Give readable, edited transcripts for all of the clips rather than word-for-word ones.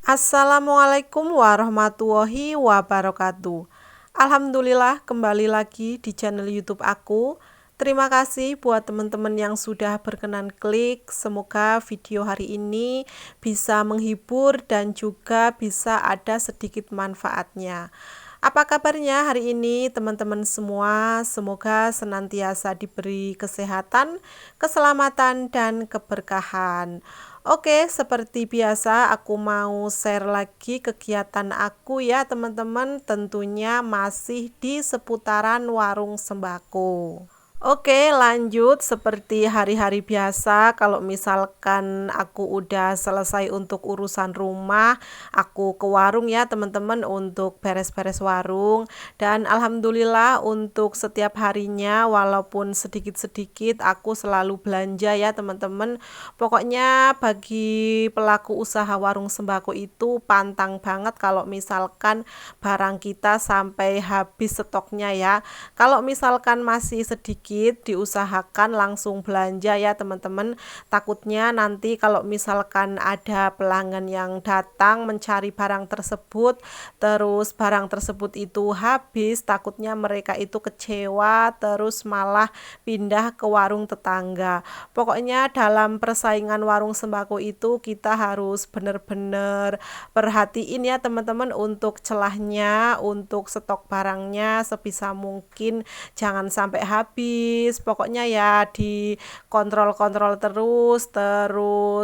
Assalamualaikum warahmatullahi wabarakatuh. Alhamdulillah kembali lagi di channel YouTube aku. Terima kasih buat teman-teman yang sudah berkenan klik. Semoga video hari ini bisa menghibur dan juga bisa ada sedikit manfaatnya. Apa kabarnya hari ini teman-teman semua? Semoga senantiasa diberi kesehatan, keselamatan, dan keberkahan. Oke, seperti biasa aku mau share lagi kegiatan aku ya teman-teman, tentunya masih di seputaran warung sembako. Oke, lanjut seperti hari-hari biasa. Kalau misalkan aku udah selesai untuk urusan rumah, aku ke warung ya teman-teman untuk beres-beres warung. Dan alhamdulillah untuk setiap harinya walaupun sedikit-sedikit aku selalu belanja ya teman-teman. Pokoknya bagi pelaku usaha warung sembako itu pantang banget kalau misalkan barang kita sampai habis stoknya ya. Kalau misalkan masih sedikit diusahakan langsung belanja ya teman-teman. Takutnya nanti kalau misalkan ada pelanggan yang datang mencari barang tersebut, terus barang tersebut itu habis, takutnya mereka itu kecewa terus malah pindah ke warung tetangga. Pokoknya dalam persaingan warung sembako itu kita harus benar-benar perhatiin ya teman-teman untuk celahnya, untuk stok barangnya sebisa mungkin jangan sampai habis. Pokoknya ya dikontrol-kontrol terus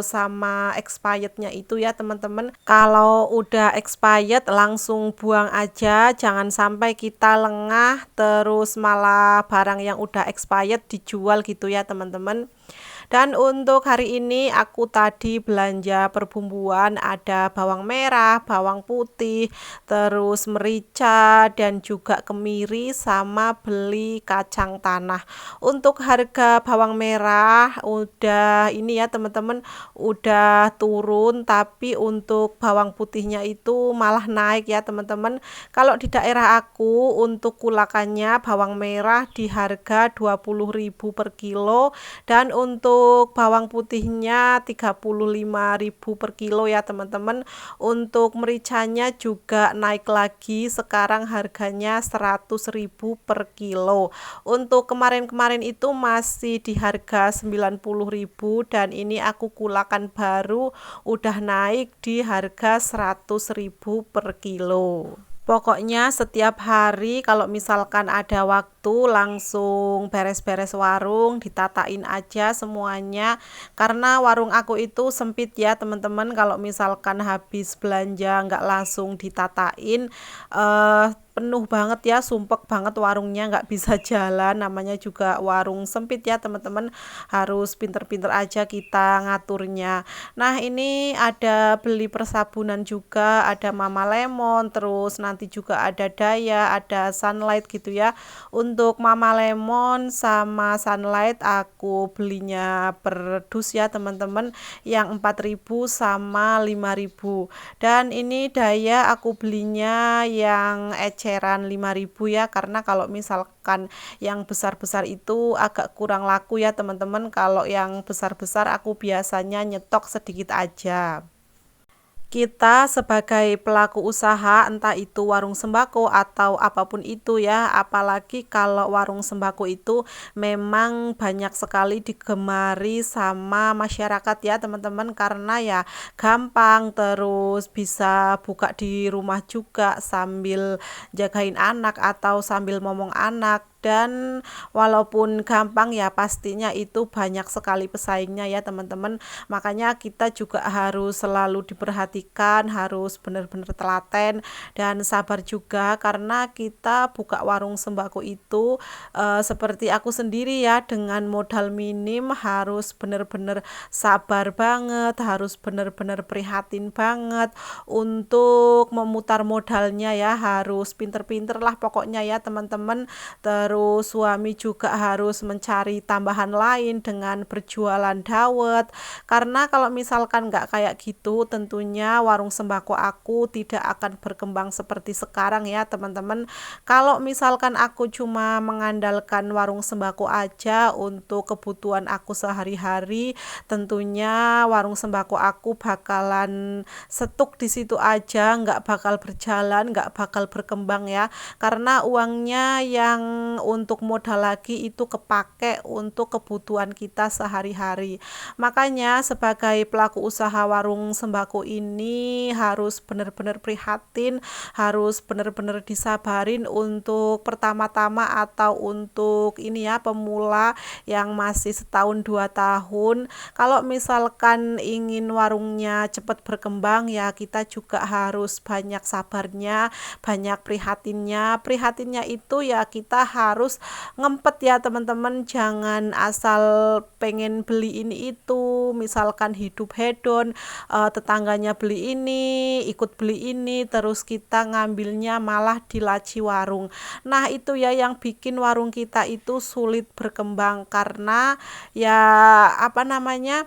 sama expirednya itu ya teman-teman. Kalau udah expired langsung buang aja, jangan sampai kita lengah terus malah barang yang udah expired dijual gitu ya teman-teman. Dan untuk hari ini aku tadi belanja perbumbuan, ada bawang merah, bawang putih, terus merica dan juga kemiri sama beli kacang tanah. Untuk harga bawang merah udah ini ya teman-teman, udah turun, tapi untuk bawang putihnya itu malah naik ya teman-teman. Kalau di daerah aku untuk kulakannya bawang merah di harga 20.000 per kilo, dan untuk bawang putihnya 35.000 per kilo ya teman-teman. Untuk mericanya juga naik lagi, sekarang harganya 100.000 per kilo. Untuk kemarin-kemarin itu masih di harga 90.000, dan ini aku kulakan baru udah naik di harga 100.000 per kilo. Pokoknya setiap hari kalau misalkan ada waktu langsung beres-beres warung, ditatain aja semuanya. Karena warung aku itu sempit ya teman-teman, kalau misalkan habis belanja nggak langsung ditatain, penuh banget ya, sumpek banget warungnya, nggak bisa jalan. Namanya juga warung sempit ya teman-teman, harus pinter-pinter aja kita ngaturnya. Nah ini ada beli persabunan juga, ada Mama Lemon, terus nanti juga ada Daya, ada Sunlight gitu ya. Untuk Mama Lemon sama Sunlight aku belinya per dus ya teman-teman, yang 4.000 sama 5.000. Dan ini Daya aku belinya yang eceran 5.000 ya, karena kalau misalkan yang besar-besar itu agak kurang laku ya teman-teman. Kalau yang besar-besar aku biasanya nyetok sedikit aja. Kita sebagai pelaku usaha, entah itu warung sembako atau apapun itu ya, apalagi kalau warung sembako itu memang banyak sekali digemari sama masyarakat ya teman-teman, karena ya gampang, terus bisa buka di rumah juga sambil jagain anak atau sambil ngomong anak. Dan walaupun gampang ya pastinya itu banyak sekali pesaingnya ya teman-teman. Makanya kita juga harus selalu diperhatikan, harus benar-benar telaten dan sabar juga, karena kita buka warung sembako itu seperti aku sendiri ya, dengan modal minim harus benar-benar sabar banget, harus benar-benar prihatin banget untuk memutar modalnya ya, harus pinter-pinter lah pokoknya ya teman-teman. terus suami juga harus mencari tambahan lain dengan berjualan dawet. Karena kalau misalkan nggak kayak gitu, tentunya warung sembako aku tidak akan berkembang seperti sekarang ya teman-teman. Kalau misalkan aku cuma mengandalkan warung sembako aja untuk kebutuhan aku sehari-hari, tentunya warung sembako aku bakalan stuck di situ aja, nggak bakal berjalan, nggak bakal berkembang ya. Karena uangnya yang untuk modal lagi itu kepake untuk kebutuhan kita sehari-hari. Makanya sebagai pelaku usaha warung sembako ini harus benar-benar prihatin, harus benar-benar disabarin untuk pertama-tama atau untuk ini ya pemula yang masih setahun 2 tahun. Kalau misalkan ingin warungnya cepat berkembang ya kita juga harus banyak sabarnya, banyak prihatinnya. Prihatinnya itu ya kita harus ngempet ya teman-teman, jangan asal pengen beli ini itu, misalkan hidup hedon, tetangganya beli ini, ikut beli ini, terus kita ngambilnya malah di laci warung. Nah itu ya yang bikin warung kita itu sulit berkembang, karena ya apa namanya,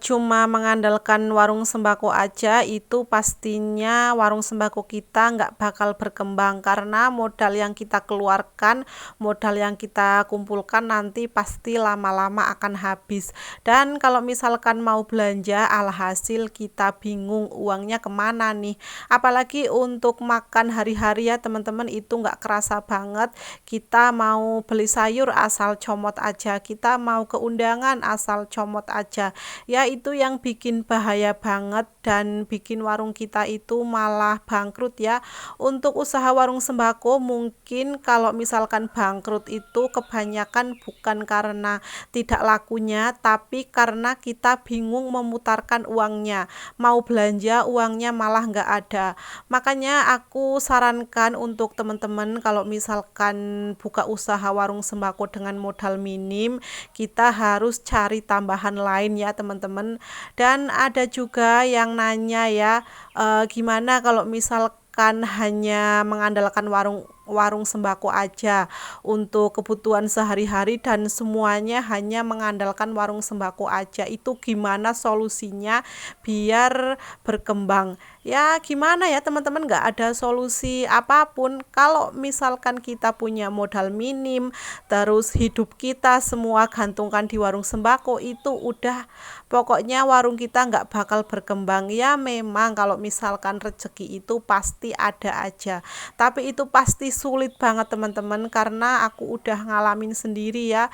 cuma mengandalkan warung sembako aja itu pastinya warung sembako kita nggak bakal berkembang, karena modal yang kita keluarkan, modal yang kita kumpulkan nanti pasti lama-lama akan habis. Dan kalau misalkan mau belanja alhasil kita bingung uangnya kemana nih, apalagi untuk makan hari-hari ya teman-teman, itu nggak kerasa banget. Kita mau beli sayur asal comot aja, kita mau ke undangan asal comot aja. Ya itu yang bikin bahaya banget dan bikin warung kita itu malah bangkrut ya. Untuk usaha warung sembako mungkin kalau misalkan bangkrut itu kebanyakan bukan karena tidak lakunya, tapi karena kita bingung memutarkan uangnya. Mau belanja uangnya malah nggak ada. Makanya aku sarankan untuk teman-teman kalau misalkan buka usaha warung sembako dengan modal minim, kita harus cari tambahan lain ya teman-teman. Dan ada juga yang nanya ya, gimana kalau misalkan hanya mengandalkan warung sembako aja untuk kebutuhan sehari-hari dan semuanya hanya mengandalkan warung sembako aja, itu gimana solusinya biar berkembang? Ya gimana ya teman-teman, nggak ada solusi apapun. Kalau misalkan kita punya modal minim, terus hidup kita semua gantungkan di warung sembako, itu udah pokoknya warung kita nggak bakal berkembang. Ya memang kalau misalkan rezeki itu pasti ada aja, tapi itu pasti sulit banget teman-teman, karena aku udah ngalamin sendiri ya.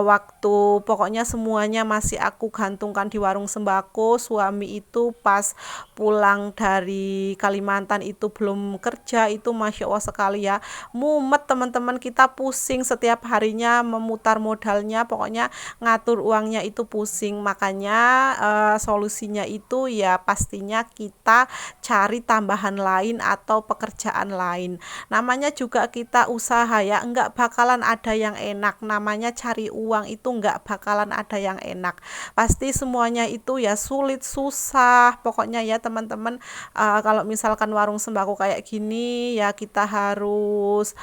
Waktu pokoknya semuanya masih aku gantungkan di warung sembako, suami itu pas pulang dari Kalimantan itu belum kerja, itu Masya Allah sekali ya, mumet teman-teman, kita pusing setiap harinya memutar modalnya, pokoknya ngatur uangnya itu pusing. Makanya solusinya itu ya pastinya kita cari tambahan lain atau pekerjaan lain. Namanya juga kita usaha ya, enggak bakalan ada yang enak, namanya cari uang itu enggak bakalan ada yang enak, pasti semuanya itu ya sulit, susah pokoknya ya teman-teman. Kalau misalkan warung sembako kayak gini ya kita harus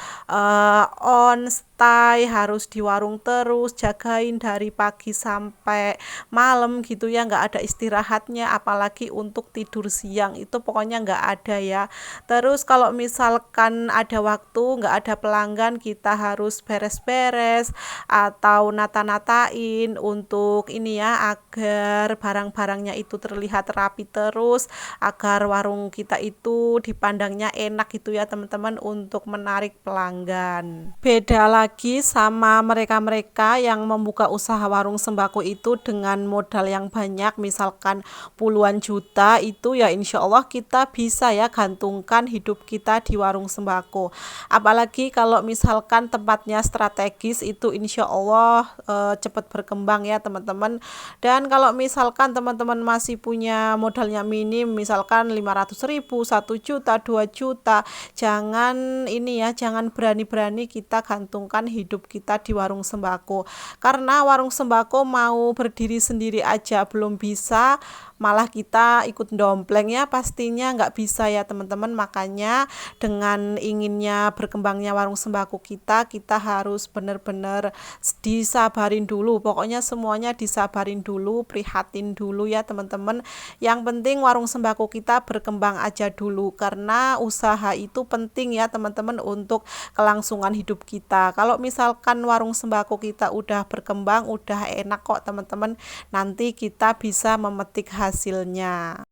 on stay, harus di warung terus, jagain dari pagi sampai malam gitu ya, nggak ada istirahatnya, apalagi untuk tidur siang itu pokoknya nggak ada ya. Terus kalau misalkan ada waktu, nggak ada pelanggan, kita harus beres-beres atau nata-natain untuk ini ya, agar barang-barangnya itu terlihat rapi terus, agar warung kita itu dipandangnya enak gitu ya teman-teman, untuk menarik pelanggan. Beda lagi sama mereka-mereka yang membuka usaha warung sembako itu dengan modal yang banyak, misalkan puluhan juta, itu ya insya Allah kita bisa ya gantungkan hidup kita di warung sembako. Apalagi kalau misalkan tempatnya strategis, itu insya Allah cepat berkembang ya teman-teman. Dan kalau misalkan teman-teman masih punya modalnya minim, misalkan 500.000, 1 juta, 2 juta, jangan ini ya, jangan berani-berani kita gantungkan hidup kita di warung sembako, karena warung sembako mau berdiri sendiri aja belum bisa, malah kita ikut dompleng ya, pastinya nggak bisa ya teman-teman. Makanya dengan inginnya berkembangnya warung sembako kita harus benar-benar disabarin dulu. Pokoknya semuanya disabarin dulu, prihatin dulu ya teman-teman. Yang penting warung sembako kita berkembang aja dulu, karena usaha itu penting ya teman-teman untuk kelangsungan hidup kita. Kalau misalkan warung sembako kita udah berkembang, udah enak kok teman-teman, nanti kita bisa memetik hasilnya.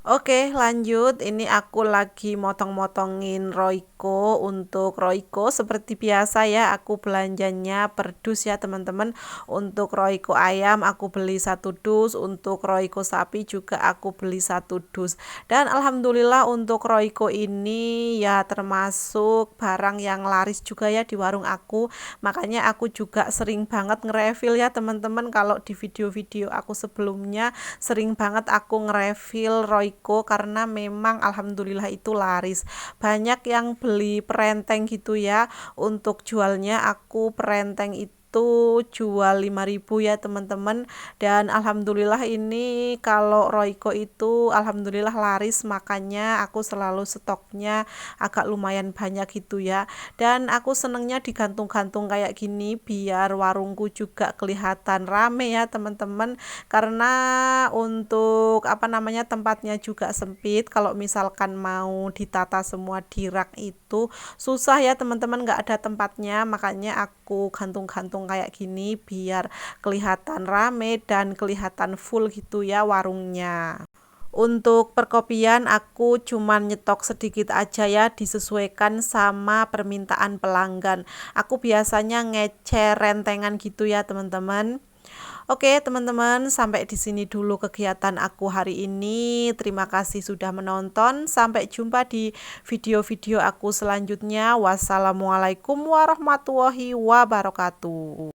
Oke, lanjut. Ini aku lagi motong-motongin Royco. Untuk Royco seperti biasa ya, aku belanjanya per dus ya teman-teman. Untuk Royco ayam aku beli 1 dus, untuk Royco sapi juga aku beli 1 dus. Dan alhamdulillah untuk Royco ini ya termasuk barang yang laris juga ya di warung aku. Makanya aku juga sering banget nge-refill ya teman-teman. Kalau di video-video aku sebelumnya sering banget aku nge-refill Royco karena memang alhamdulillah itu laris. Banyak yang beli perenteng gitu ya. Untuk jualnya aku perenteng itu jual 5.000 ya teman-teman. Dan alhamdulillah ini kalau Royco itu alhamdulillah laris, makanya aku selalu stoknya agak lumayan banyak gitu ya. Dan aku senengnya digantung-gantung kayak gini biar warungku juga kelihatan rame ya teman-teman. Karena untuk tempatnya juga sempit. Kalau misalkan mau ditata semua di rak itu susah ya teman-teman, nggak ada tempatnya. Makanya aku gantung-gantung kayak gini biar kelihatan rame dan kelihatan full gitu ya warungnya. Untuk perkopian aku cuman nyetok sedikit aja ya, disesuaikan sama permintaan pelanggan. Aku biasanya ngecer rentengan gitu ya teman-teman. Oke teman-teman, sampai di sini dulu kegiatan aku hari ini. Terima kasih sudah menonton. Sampai jumpa di video-video aku selanjutnya. Wassalamualaikum warahmatullahi wabarakatuh.